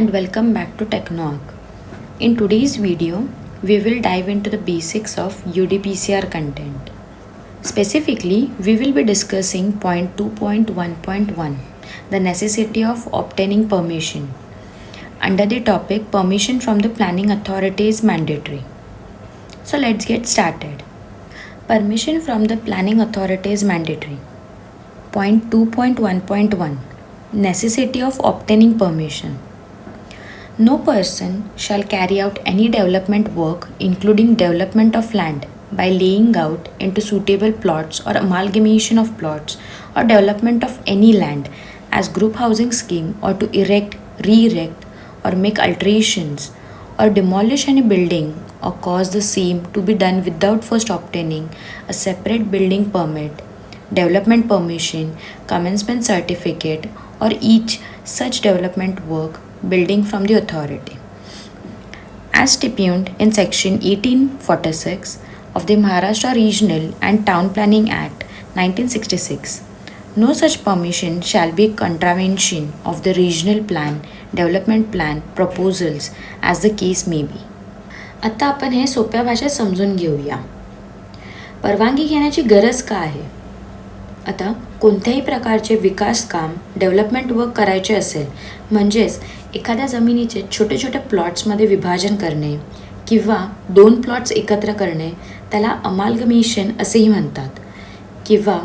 and welcome back to TechnoArc. In today's video, we will dive into the basics of UDPCR content. Specifically, we will be discussing point 2.1.1, the necessity of obtaining permission. Under the topic, permission from the planning authority is mandatory. So let's get started. Permission from the planning authority is mandatory. Point 2.1.1, necessity of obtaining permission. No person shall carry out any development work, including development of land, by laying out into suitable plots or amalgamation of plots or development of any land as group housing scheme, or to erect, re-erect or make alterations or demolish any building or cause the same to be done without first obtaining a separate building permit, development permission, commencement certificate or each such development work building from the authority. As stipulated in section 1846 of the Maharashtra Regional and Town Planning Act 1966, no such permission shall be contravention of the regional plan, development plan, proposals as the case may be. आता आपण हे सोप्या भाषेत समजून घेऊया. परवानगी घेण्याची गरज का आहे? आता कोणत्याही प्रकारचे विकास काम, डेव्हलपमेंट वर्क करायचे असेल, म्हणजेच एखाद्या जमिनीचे छोटे छोटे प्लॉट्समध्ये विभाजन करणे किंवा 2 प्लॉट्स एकत्र करणे, त्याला अमाल्गमेशन असेही म्हणतात. किंवा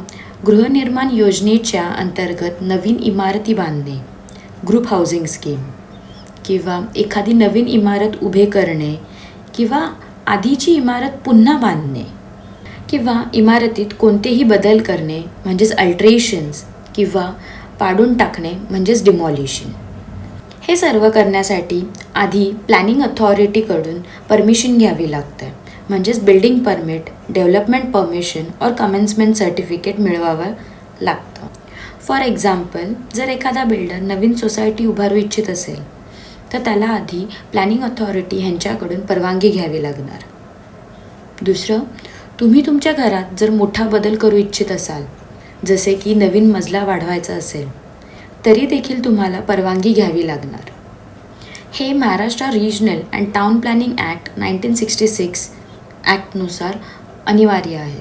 गृहनिर्माण योजनेच्या अंतर्गत नवीन इमारती बांधणे, ग्रुप हाऊसिंग स्कीम, किंवा एखादी नवीन इमारत उभे करणे किंवा आधीची इमारत पुन्हा बांधणे, किंवा इमारतीत कोणतेही बदल करणे म्हणजेच अल्ट्रेशन्स, किंवा पाडून टाकणे म्हणजेच डिमॉलिशन. हे सर्व करण्यासाठी आधी प्लॅनिंग अथॉरिटीकडून परमिशन घ्यावी लागते, म्हणजेच बिल्डिंग परमिट, डेव्हलपमेंट परमिशन और कमेन्समेंट सर्टिफिकेट मिळवावं लागतं. फॉर एक्झाम्पल, जर एखादा बिल्डर नवीन सोसायटी उभारू इच्छित असेल तर त्याला आधी प्लॅनिंग अथॉरिटी ह्यांच्याकडून परवानगी घ्यावी लागणार. दुसरं, तुम्ही तुमच्या घरात जर मोठा बदल करू इच्छित असाल, जसे की नवीन मजला वाढवायचा असेल, तरी देखील तुम्हाला परवानगी घ्यावी लागणार. हे Maharashtra regional and town planning act 1966 ॲक्टनुसार अनिवार्य आहे.